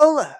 Hola.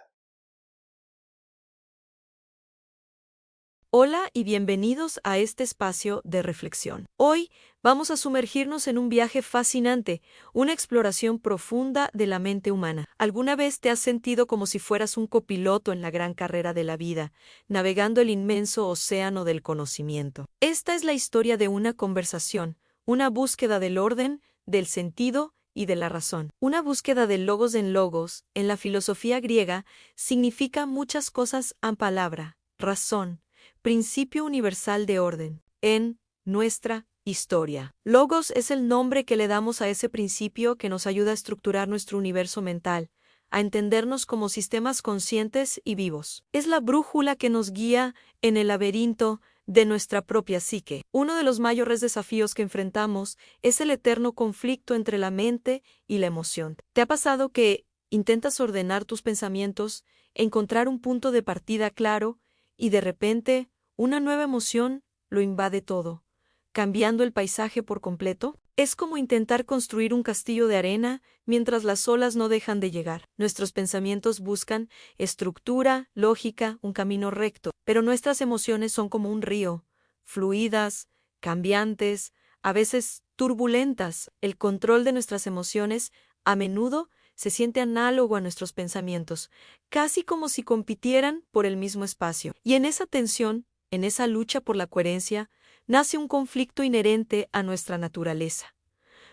Hola y bienvenidos a este espacio de reflexión. Hoy vamos a sumergirnos en un viaje fascinante, una exploración profunda de la mente humana. ¿Alguna vez te has sentido como si fueras un copiloto en la gran carrera de la vida, navegando el inmenso océano del conocimiento? Esta es la historia de una conversación, una búsqueda del orden, del sentido y de la razón. Una búsqueda del logos, en la filosofía griega, significa muchas cosas en palabra, razón, principio universal de orden, en nuestra historia. Logos es el nombre que le damos a ese principio que nos ayuda a estructurar nuestro universo mental, a entendernos como sistemas conscientes y vivos. Es la brújula que nos guía en el laberinto de nuestra propia psique. Uno de los mayores desafíos que enfrentamos es el eterno conflicto entre la mente y la emoción. ¿Te ha pasado que intentas ordenar tus pensamientos, encontrar un punto de partida claro, y de repente una nueva emoción lo invade todo, cambiando el paisaje por completo? Es como intentar construir un castillo de arena mientras las olas no dejan de llegar. Nuestros pensamientos buscan estructura, lógica, un camino recto, pero nuestras emociones son como un río, fluidas, cambiantes, a veces turbulentas. El control de nuestras emociones a menudo se siente análogo a nuestros pensamientos, casi como si compitieran por el mismo espacio. Y en esa tensión, en esa lucha por la coherencia, nace un conflicto inherente a nuestra naturaleza.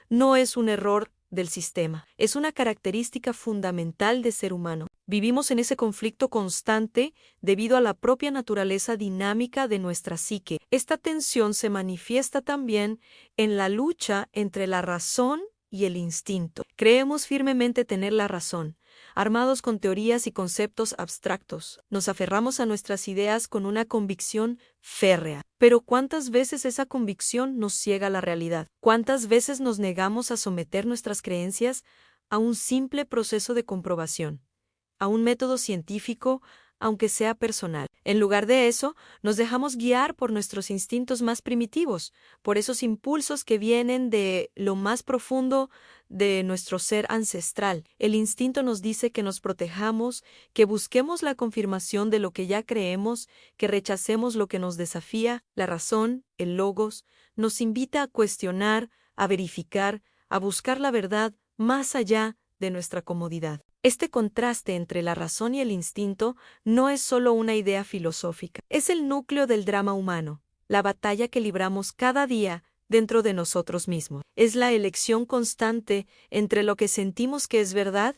No es un error del sistema, es una característica fundamental de ser humano. Vivimos en ese conflicto constante debido a la propia naturaleza dinámica de nuestra psique. Esta tensión se manifiesta también en la lucha entre la razón y el instinto. Creemos firmemente tener la razón, armados con teorías y conceptos abstractos. Nos aferramos a nuestras ideas con una convicción férrea. Pero ¿cuántas veces esa convicción nos ciega a la realidad? ¿Cuántas veces nos negamos a someter nuestras creencias a un simple proceso de comprobación, a un método científico, aunque sea personal? En lugar de eso, nos dejamos guiar por nuestros instintos más primitivos, por esos impulsos que vienen de lo más profundo de nuestro ser ancestral. El instinto nos dice que nos protejamos, que busquemos la confirmación de lo que ya creemos, que rechacemos lo que nos desafía. La razón, el logos, nos invita a cuestionar, a verificar, a buscar la verdad más allá de nuestra comodidad. Este contraste entre la razón y el instinto no es solo una idea filosófica, es el núcleo del drama humano, la batalla que libramos cada día dentro de nosotros mismos. Es la elección constante entre lo que sentimos que es verdad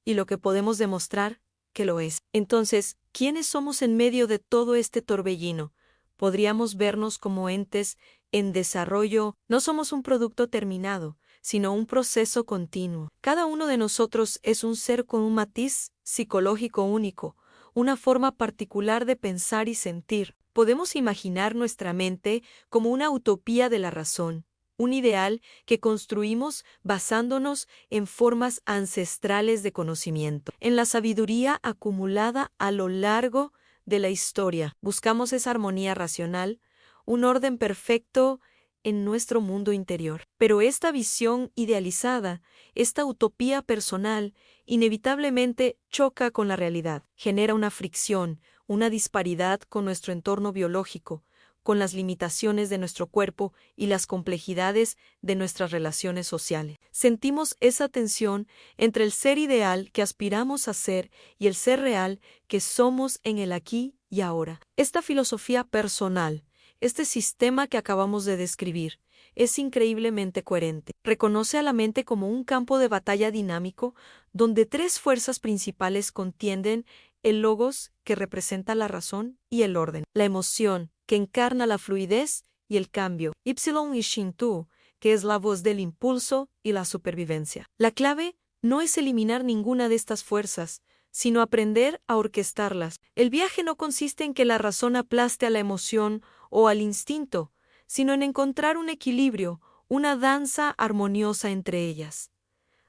y lo que podemos demostrar que lo es. Entonces, ¿quiénes somos en medio de todo este torbellino? Podríamos vernos como entes en desarrollo. No somos un producto terminado, sino un proceso continuo. Cada uno de nosotros es un ser con un matiz psicológico único, una forma particular de pensar y sentir. Podemos imaginar nuestra mente como una utopía de la razón, un ideal que construimos basándonos en formas ancestrales de conocimiento, en la sabiduría acumulada a lo largo de la historia. Buscamos esa armonía racional, un orden perfecto en nuestro mundo interior. Pero esta visión idealizada, esta utopía personal, inevitablemente choca con la realidad, genera una fricción, una disparidad con nuestro entorno biológico, con las limitaciones de nuestro cuerpo y las complejidades de nuestras relaciones sociales. Sentimos esa tensión entre el ser ideal que aspiramos a ser y el ser real que somos en el aquí y ahora. Esta filosofía personal, este sistema que acabamos de describir, es increíblemente coherente. Reconoce a la mente como un campo de batalla dinámico donde tres fuerzas principales contienden: el logos, que representa la razón y el orden; la emoción, que encarna la fluidez y el cambio; y Shintu, que es la voz del impulso y la supervivencia. La clave no es eliminar ninguna de estas fuerzas, sino aprender a orquestarlas. El viaje no consiste en que la razón aplaste a la emoción o al instinto, sino en encontrar un equilibrio, una danza armoniosa entre ellas.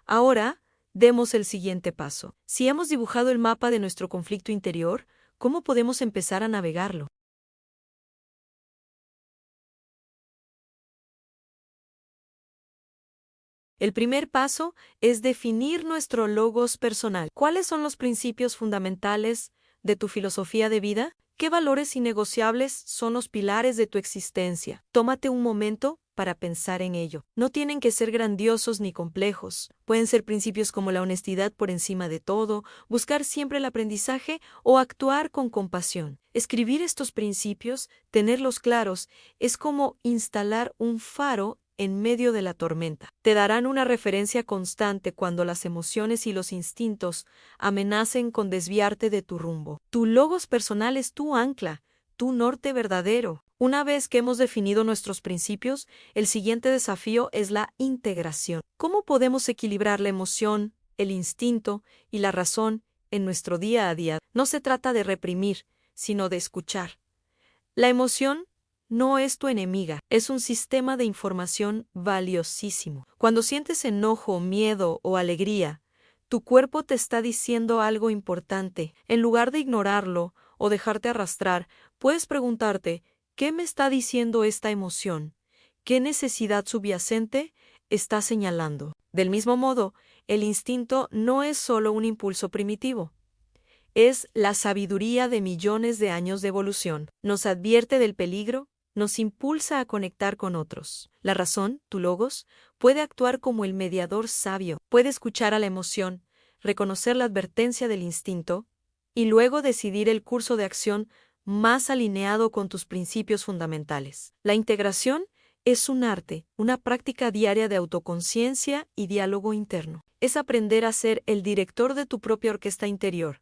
Ahora, demos el siguiente paso. Si hemos dibujado el mapa de nuestro conflicto interior, ¿cómo podemos empezar a navegarlo? El primer paso es definir nuestro logos personal. ¿Cuáles son los principios fundamentales de tu filosofía de vida? ¿Qué valores innegociables son los pilares de tu existencia? Tómate un momento para pensar en ello. No tienen que ser grandiosos ni complejos. Pueden ser principios como la honestidad por encima de todo, buscar siempre el aprendizaje o actuar con compasión. Escribir estos principios, tenerlos claros, es como instalar un faro en medio de la tormenta. Te darán una referencia constante cuando las emociones y los instintos amenacen con desviarte de tu rumbo. Tu logos personal es tu ancla, tu norte verdadero. Una vez que hemos definido nuestros principios, el siguiente desafío es la integración. ¿Cómo podemos equilibrar la emoción, el instinto y la razón en nuestro día a día? No se trata de reprimir, sino de escuchar. La emoción no es tu enemiga, es un sistema de información valiosísimo. Cuando sientes enojo, miedo o alegría, tu cuerpo te está diciendo algo importante. En lugar de ignorarlo o dejarte arrastrar, puedes preguntarte, ¿qué me está diciendo esta emoción? ¿Qué necesidad subyacente está señalando? Del mismo modo, el instinto no es solo un impulso primitivo. Es la sabiduría de millones de años de evolución. Nos advierte del peligro, nos impulsa a conectar con otros. La razón, tu logos, puede actuar como el mediador sabio. Puede escuchar a la emoción, reconocer la advertencia del instinto y luego decidir el curso de acción más alineado con tus principios fundamentales. La integración es un arte, una práctica diaria de autoconciencia y diálogo interno. Es aprender a ser el director de tu propia orquesta interior,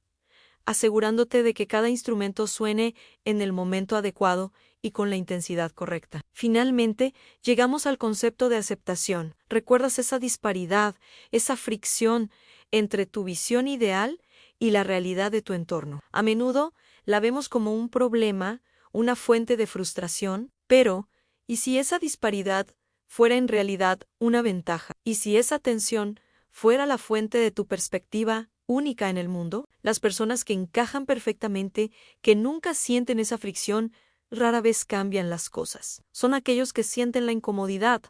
asegurándote de que cada instrumento suene en el momento adecuado y con la intensidad correcta. Finalmente, llegamos al concepto de aceptación. ¿Recuerdas esa disparidad, esa fricción entre tu visión ideal y la realidad de tu entorno? A menudo la vemos como un problema, una fuente de frustración, pero ¿y si esa disparidad fuera en realidad una ventaja? ¿Y si esa tensión fuera la fuente de tu perspectiva única en el mundo? Las personas que encajan perfectamente, que nunca sienten esa fricción, rara vez cambian las cosas. Son aquellos que sienten la incomodidad,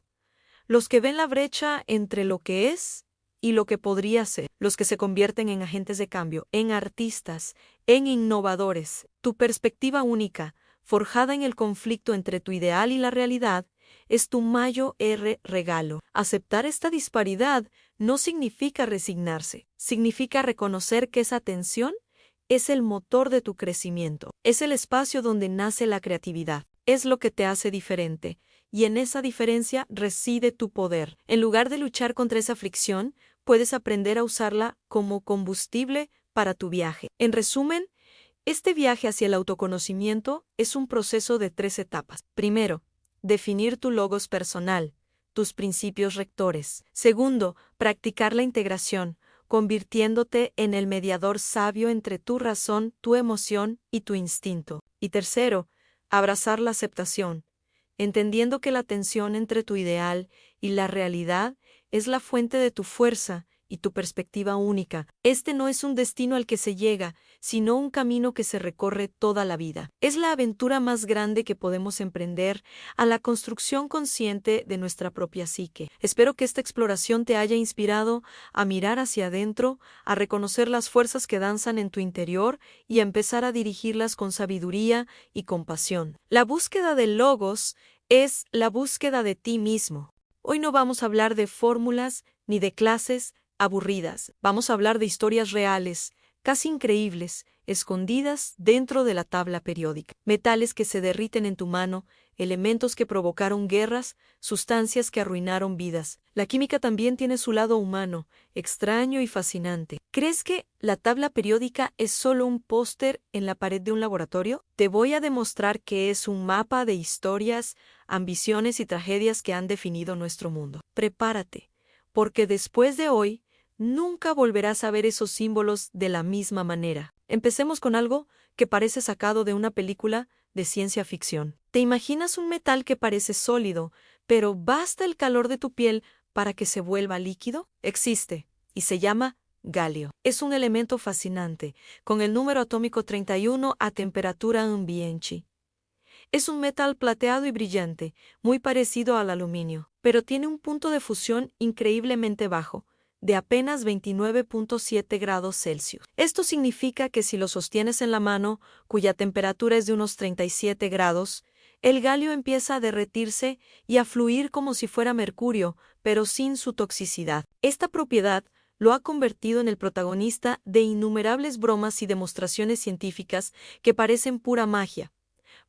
los que ven la brecha entre lo que es y lo que podría ser, los que se convierten en agentes de cambio, en artistas, en innovadores. Tu perspectiva única, forjada en el conflicto entre tu ideal y la realidad, es tu mayor regalo. Aceptar esta disparidad no significa resignarse, significa reconocer que esa tensión es el motor de tu crecimiento, es el espacio donde nace la creatividad, es lo que te hace diferente, y en esa diferencia reside tu poder. En lugar de luchar contra esa fricción, puedes aprender a usarla como combustible para tu viaje. En resumen, este viaje hacia el autoconocimiento es un proceso de 3 etapas. Primero, definir tu logos personal, tus principios rectores. Segundo, practicar la integración, convirtiéndote en el mediador sabio entre tu razón, tu emoción y tu instinto. Y tercero, abrazar la aceptación, entendiendo que la tensión entre tu ideal y la realidad es la fuente de tu fuerza y tu perspectiva única. Este no es un destino al que se llega, sino un camino que se recorre toda la vida. Es la aventura más grande que podemos emprender a la construcción consciente de nuestra propia psique. Espero que esta exploración te haya inspirado a mirar hacia adentro, a reconocer las fuerzas que danzan en tu interior y a empezar a dirigirlas con sabiduría y compasión. La búsqueda del logos es la búsqueda de ti mismo. Hoy no vamos a hablar de fórmulas ni de clases aburridas. Vamos a hablar de historias reales, casi increíbles, escondidas dentro de la tabla periódica. Metales que se derriten en tu mano, elementos que provocaron guerras, sustancias que arruinaron vidas. La química también tiene su lado humano, extraño y fascinante. ¿Crees que la tabla periódica es solo un póster en la pared de un laboratorio? Te voy a demostrar que es un mapa de historias, ambiciones y tragedias que han definido nuestro mundo. Prepárate, porque después de hoy, nunca volverás a ver esos símbolos de la misma manera. Empecemos con algo que parece sacado de una película de ciencia ficción. ¿Te imaginas un metal que parece sólido, pero basta el calor de tu piel para que se vuelva líquido? Existe, y se llama galio. Es un elemento fascinante, con el número atómico 31 a temperatura ambiente. Es un metal plateado y brillante, muy parecido al aluminio, pero tiene un punto de fusión increíblemente bajo, de apenas 29.7 grados Celsius. Esto significa que si lo sostienes en la mano, cuya temperatura es de unos 37 grados, el galio empieza a derretirse y a fluir como si fuera mercurio, pero sin su toxicidad. Esta propiedad lo ha convertido en el protagonista de innumerables bromas y demostraciones científicas que parecen pura magia.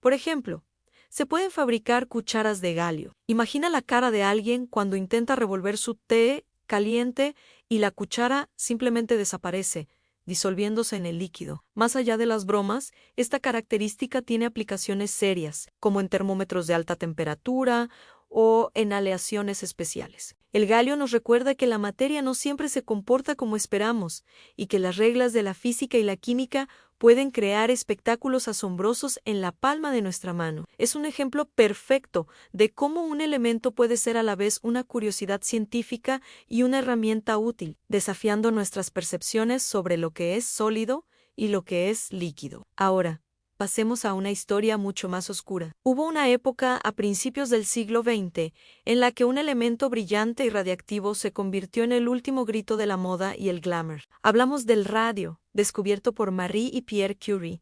Por ejemplo, se pueden fabricar cucharas de galio. Imagina la cara de alguien cuando intenta revolver su té caliente y la cuchara simplemente desaparece, disolviéndose en el líquido. Más allá de las bromas, esta característica tiene aplicaciones serias, como en termómetros de alta temperatura o en aleaciones especiales. El galio nos recuerda que la materia no siempre se comporta como esperamos y que las reglas de la física y la química pueden crear espectáculos asombrosos en la palma de nuestra mano. Es un ejemplo perfecto de cómo un elemento puede ser a la vez una curiosidad científica y una herramienta útil, desafiando nuestras percepciones sobre lo que es sólido y lo que es líquido. Ahora, pasemos a una historia mucho más oscura. Hubo una época a principios del siglo XX en la que un elemento brillante y radiactivo se convirtió en el último grito de la moda y el glamour. Hablamos del radio, descubierto por Marie y Pierre Curie.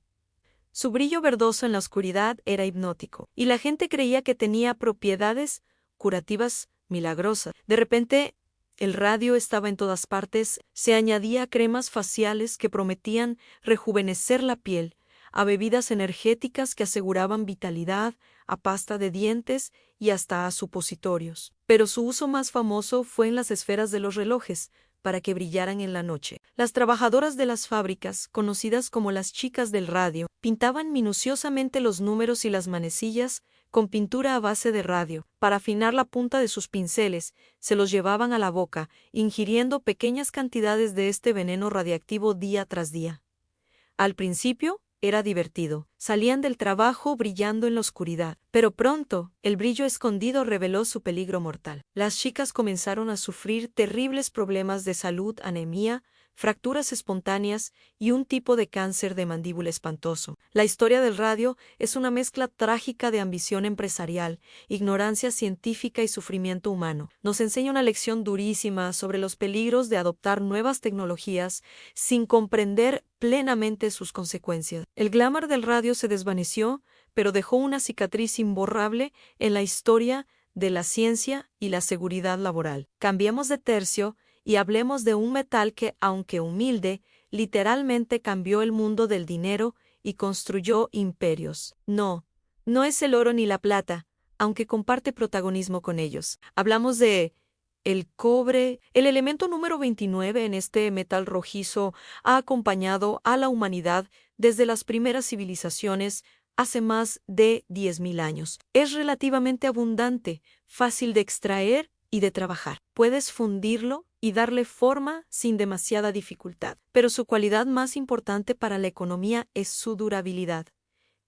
Su brillo verdoso en la oscuridad era hipnótico, y la gente creía que tenía propiedades curativas milagrosas. De repente, el radio estaba en todas partes, se añadía a cremas faciales que prometían rejuvenecer la piel, a bebidas energéticas que aseguraban vitalidad, a pasta de dientes y hasta a supositorios. Pero su uso más famoso fue en las esferas de los relojes, para que brillaran en la noche. Las trabajadoras de las fábricas, conocidas como las chicas del radio, pintaban minuciosamente los números y las manecillas con pintura a base de radio. Para afinar la punta de sus pinceles, se los llevaban a la boca, ingiriendo pequeñas cantidades de este veneno radiactivo día tras día. Al principio, era divertido. Salían del trabajo brillando en la oscuridad. Pero pronto, el brillo escondido reveló su peligro mortal. Las chicas comenzaron a sufrir terribles problemas de salud, anemia, fracturas espontáneas y un tipo de cáncer de mandíbula espantoso. La historia del radio es una mezcla trágica de ambición empresarial, ignorancia científica y sufrimiento humano. Nos enseña una lección durísima sobre los peligros de adoptar nuevas tecnologías sin comprender plenamente sus consecuencias. El glamour del radio se desvaneció, pero dejó una cicatriz imborrable en la historia de la ciencia y la seguridad laboral. Cambiemos de tercio y hablemos de un metal que, aunque humilde, literalmente cambió el mundo del dinero y construyó imperios. No es el oro ni la plata, aunque comparte protagonismo con ellos. Hablamos de el cobre. El elemento número 29 en este metal rojizo ha acompañado a la humanidad desde las primeras civilizaciones hace más de 10.000 años. Es relativamente abundante, fácil de extraer y de trabajar. Puedes fundirlo y darle forma sin demasiada dificultad. Pero su cualidad más importante para la economía es su durabilidad.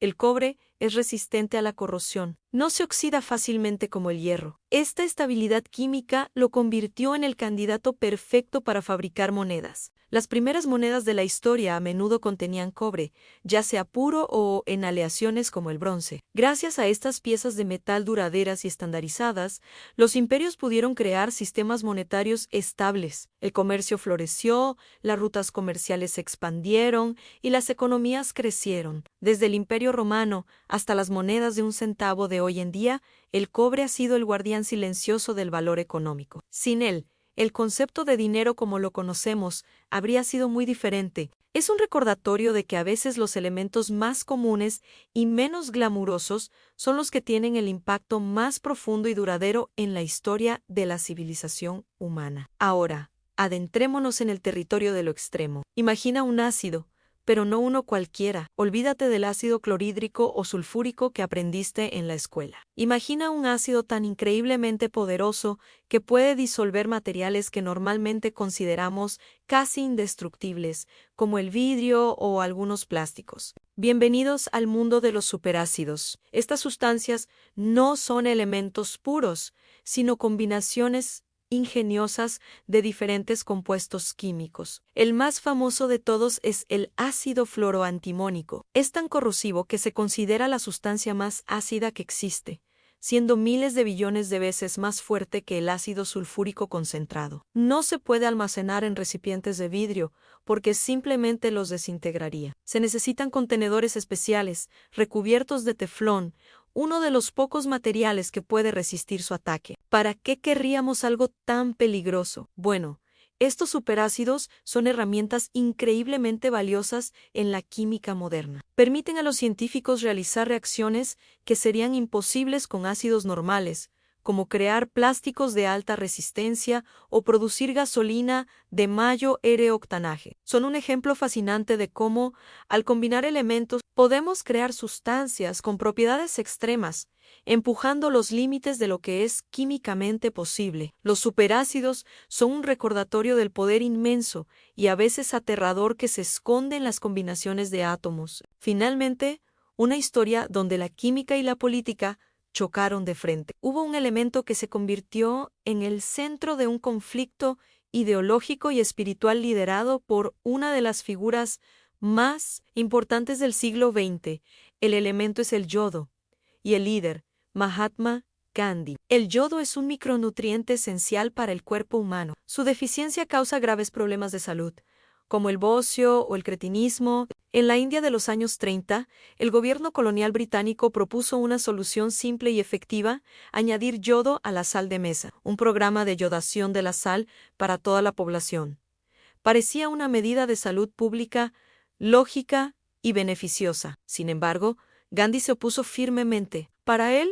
El cobre es resistente a la corrosión. No se oxida fácilmente como el hierro. Esta estabilidad química lo convirtió en el candidato perfecto para fabricar monedas. Las primeras monedas de la historia a menudo contenían cobre, ya sea puro o en aleaciones como el bronce. Gracias a estas piezas de metal duraderas y estandarizadas, los imperios pudieron crear sistemas monetarios estables. El comercio floreció, las rutas comerciales se expandieron y las economías crecieron. Desde el Imperio Romano hasta las monedas de un centavo de hoy en día, el cobre ha sido el guardián silencioso del valor económico. Sin él, el concepto de dinero como lo conocemos habría sido muy diferente. Es un recordatorio de que a veces los elementos más comunes y menos glamurosos son los que tienen el impacto más profundo y duradero en la historia de la civilización humana. Ahora, adentrémonos en el territorio de lo extremo. Imagina un ácido, pero no uno cualquiera. Olvídate del ácido clorhídrico o sulfúrico que aprendiste en la escuela. Imagina un ácido tan increíblemente poderoso que puede disolver materiales que normalmente consideramos casi indestructibles, como el vidrio o algunos plásticos. Bienvenidos al mundo de los superácidos. Estas sustancias no son elementos puros, sino combinaciones ingeniosas de diferentes compuestos químicos. El más famoso de todos es el ácido fluoroantimónico. Es tan corrosivo que se considera la sustancia más ácida que existe, siendo miles de billones de veces más fuerte que el ácido sulfúrico concentrado. No se puede almacenar en recipientes de vidrio porque simplemente los desintegraría. Se necesitan contenedores especiales, recubiertos de teflón, uno de los pocos materiales que puede resistir su ataque. ¿Para qué querríamos algo tan peligroso? Bueno, estos superácidos son herramientas increíblemente valiosas en la química moderna. Permiten a los científicos realizar reacciones que serían imposibles con ácidos normales, como crear plásticos de alta resistencia o producir gasolina de mayor octanaje. Son un ejemplo fascinante de cómo, al combinar elementos, podemos crear sustancias con propiedades extremas, empujando los límites de lo que es químicamente posible. Los superácidos son un recordatorio del poder inmenso y a veces aterrador que se esconde en las combinaciones de átomos. Finalmente, una historia donde la química y la política chocaron de frente. Hubo un elemento que se convirtió en el centro de un conflicto ideológico y espiritual liderado por una de las figuras más importantes del siglo XX. El elemento es el yodo, y el líder, Mahatma Gandhi. El yodo es un micronutriente esencial para el cuerpo humano. Su deficiencia causa graves problemas de salud, como el bocio o el cretinismo. En la India de los años 30, el gobierno colonial británico propuso una solución simple y efectiva: añadir yodo a la sal de mesa, un programa de yodación de la sal para toda la población. Parecía una medida de salud pública lógica y beneficiosa. Sin embargo, Gandhi se opuso firmemente. Para él,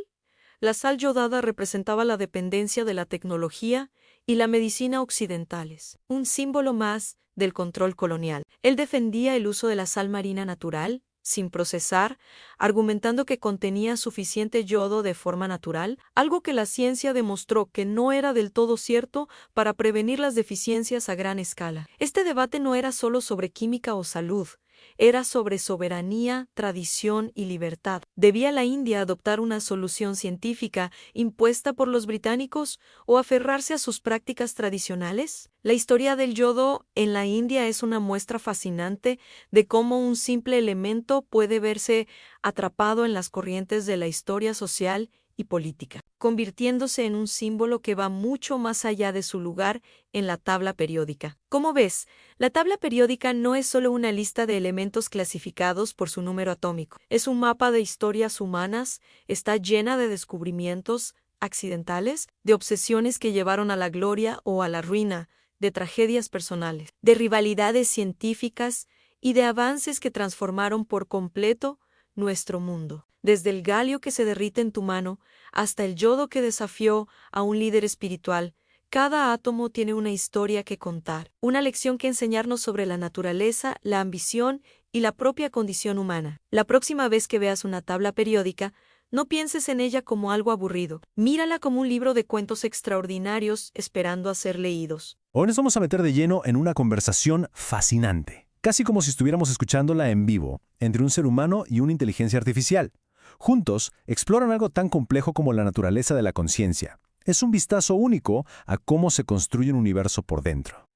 la sal yodada representaba la dependencia de la tecnología y la medicina occidentales, un símbolo más del control colonial. Él defendía el uso de la sal marina natural, sin procesar, argumentando que contenía suficiente yodo de forma natural, algo que la ciencia demostró que no era del todo cierto para prevenir las deficiencias a gran escala. Este debate no era solo sobre química o salud, era sobre soberanía, tradición y libertad. ¿Debía la India adoptar una solución científica impuesta por los británicos o aferrarse a sus prácticas tradicionales? La historia del yodo en la India es una muestra fascinante de cómo un simple elemento puede verse atrapado en las corrientes de la historia social y política, convirtiéndose en un símbolo que va mucho más allá de su lugar en la tabla periódica. Como ves, la tabla periódica no es solo una lista de elementos clasificados por su número atómico. Es un mapa de historias humanas, está llena de descubrimientos accidentales, de obsesiones que llevaron a la gloria o a la ruina, de tragedias personales, de rivalidades científicas y de avances que transformaron por completo nuestro mundo. Desde el galio que se derrite en tu mano hasta el yodo que desafió a un líder espiritual, cada átomo tiene una historia que contar, una lección que enseñarnos sobre la naturaleza, la ambición y la propia condición humana. La próxima vez que veas una tabla periódica, no pienses en ella como algo aburrido. Mírala como un libro de cuentos extraordinarios esperando a ser leídos. Hoy nos vamos a meter de lleno en una conversación fascinante, casi como si estuviéramos escuchándola en vivo, entre un ser humano y una inteligencia artificial. Juntos, exploran algo tan complejo como la naturaleza de la conciencia. Es un vistazo único a cómo se construye un universo por dentro.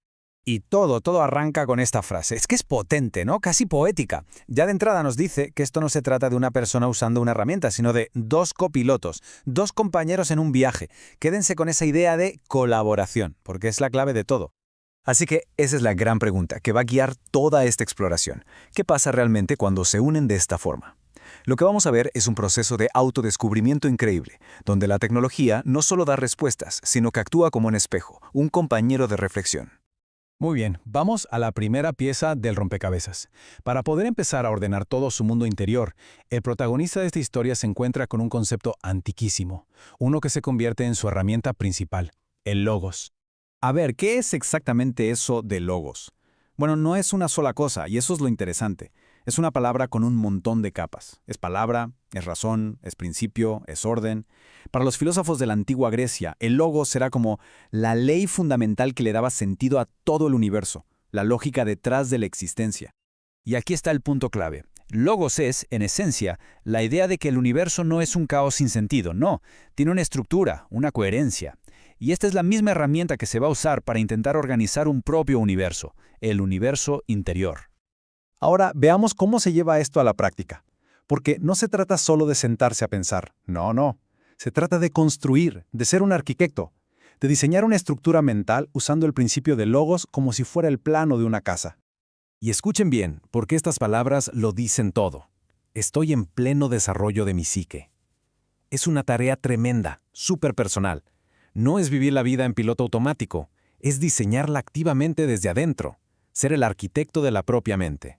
Y todo arranca con esta frase. Es que es potente, ¿no? Casi poética. Ya de entrada nos dice que esto no se trata de una persona usando una herramienta, sino de dos copilotos, dos compañeros en un viaje. Quédense con esa idea de colaboración, porque es la clave de todo. Así que esa es la gran pregunta que va a guiar toda esta exploración. ¿Qué pasa realmente cuando se unen de esta forma? Lo que vamos a ver es un proceso de autodescubrimiento increíble, donde la tecnología no solo da respuestas, sino que actúa como un espejo, un compañero de reflexión. Muy bien, vamos a la primera pieza del rompecabezas. Para poder empezar a ordenar todo su mundo interior, el protagonista de esta historia se encuentra con un concepto antiquísimo, uno que se convierte en su herramienta principal, el logos. A ver, ¿qué es exactamente eso de logos? Bueno, no es una sola cosa, y eso es lo interesante. Es una palabra con un montón de capas. Es palabra, es razón, es principio, es orden. Para los filósofos de la antigua Grecia, el logos será como la ley fundamental que le daba sentido a todo el universo, la lógica detrás de la existencia. Y aquí está el punto clave. Logos es, en esencia, la idea de que el universo no es un caos sin sentido, no, tiene una estructura, una coherencia. Y esta es la misma herramienta que se va a usar para intentar organizar un propio universo, el universo interior. Ahora veamos cómo se lleva esto a la práctica. Porque no se trata solo de sentarse a pensar. No. Se trata de construir, de ser un arquitecto, de diseñar una estructura mental usando el principio de logos como si fuera el plano de una casa. Y escuchen bien, porque estas palabras lo dicen todo. Estoy en pleno desarrollo de mi psique. Es una tarea tremenda, súper personal. No es vivir la vida en piloto automático, es diseñarla activamente desde adentro, ser el arquitecto de la propia mente.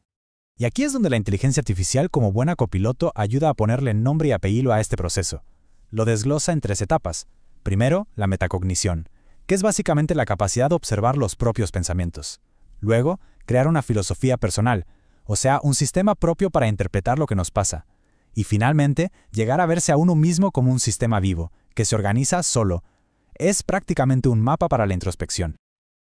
Y aquí es donde la inteligencia artificial como buena copiloto ayuda a ponerle nombre y apellido a este proceso. Lo desglosa en 3 etapas. Primero, la metacognición, que es básicamente la capacidad de observar los propios pensamientos. Luego, crear una filosofía personal, o sea, un sistema propio para interpretar lo que nos pasa. Y finalmente, llegar a verse a uno mismo como un sistema vivo, que se organiza solo. Es prácticamente un mapa para la introspección.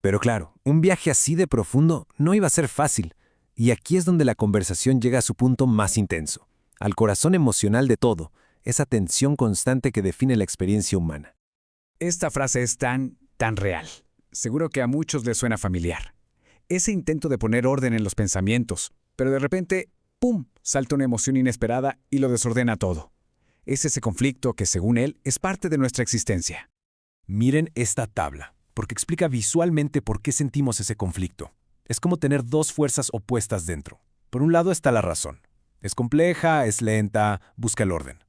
Pero claro, un viaje así de profundo no iba a ser fácil. Y aquí es donde la conversación llega a su punto más intenso, al corazón emocional de todo, esa tensión constante que define la experiencia humana. Esta frase es tan real. Seguro que a muchos les suena familiar. Ese intento de poner orden en los pensamientos, pero de repente, ¡pum!, salta una emoción inesperada y lo desordena todo. Es ese conflicto que, según él, es parte de nuestra existencia. Miren esta tabla, porque explica visualmente por qué sentimos ese conflicto. Es como tener 2 fuerzas opuestas dentro. Por un lado está la razón. Es compleja, es lenta, busca el orden.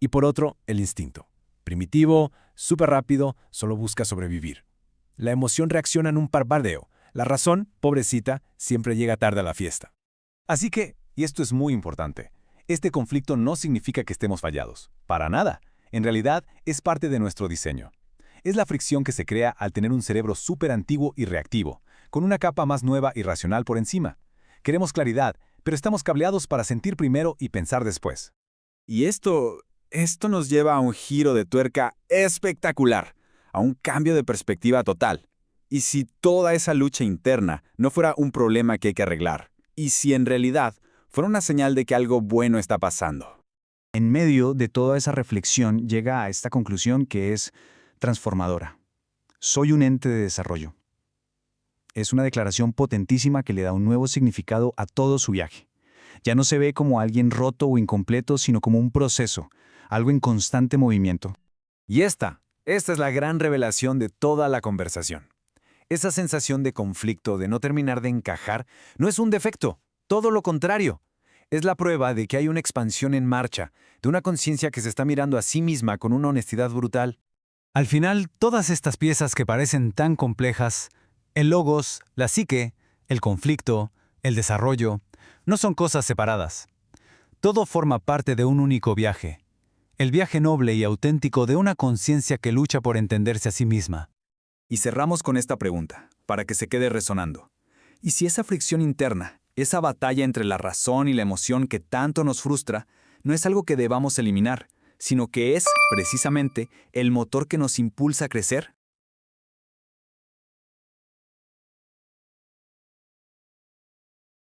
Y por otro, el instinto. Primitivo, súper rápido, solo busca sobrevivir. La emoción reacciona en un parpadeo. La razón, pobrecita, siempre llega tarde a la fiesta. Así que, y esto es muy importante, este conflicto no significa que estemos fallados. Para nada. En realidad, es parte de nuestro diseño. Es la fricción que se crea al tener un cerebro súper antiguo y reactivo, con una capa más nueva y racional por encima. Queremos claridad, pero estamos cableados para sentir primero y pensar después. Y esto nos lleva a un giro de tuerca espectacular, a un cambio de perspectiva total. ¿Y si toda esa lucha interna no fuera un problema que hay que arreglar? ¿Y si en realidad fuera una señal de que algo bueno está pasando? En medio de toda esa reflexión llega a esta conclusión que es transformadora. Soy un ente de desarrollo. Es una declaración potentísima que le da un nuevo significado a todo su viaje. Ya no se ve como alguien roto o incompleto, sino como un proceso, algo en constante movimiento. Y esta es la gran revelación de toda la conversación. Esa sensación de conflicto, de no terminar de encajar, no es un defecto, todo lo contrario. Es la prueba de que hay una expansión en marcha, de una conciencia que se está mirando a sí misma con una honestidad brutal. Al final, todas estas piezas que parecen tan complejas, el logos, la psique, el conflicto, el desarrollo, no son cosas separadas. Todo forma parte de un único viaje. El viaje noble y auténtico de una conciencia que lucha por entenderse a sí misma. Y cerramos con esta pregunta, para que se quede resonando. ¿Y si esa fricción interna, esa batalla entre la razón y la emoción que tanto nos frustra, no es algo que debamos eliminar, sino que es, precisamente, el motor que nos impulsa a crecer?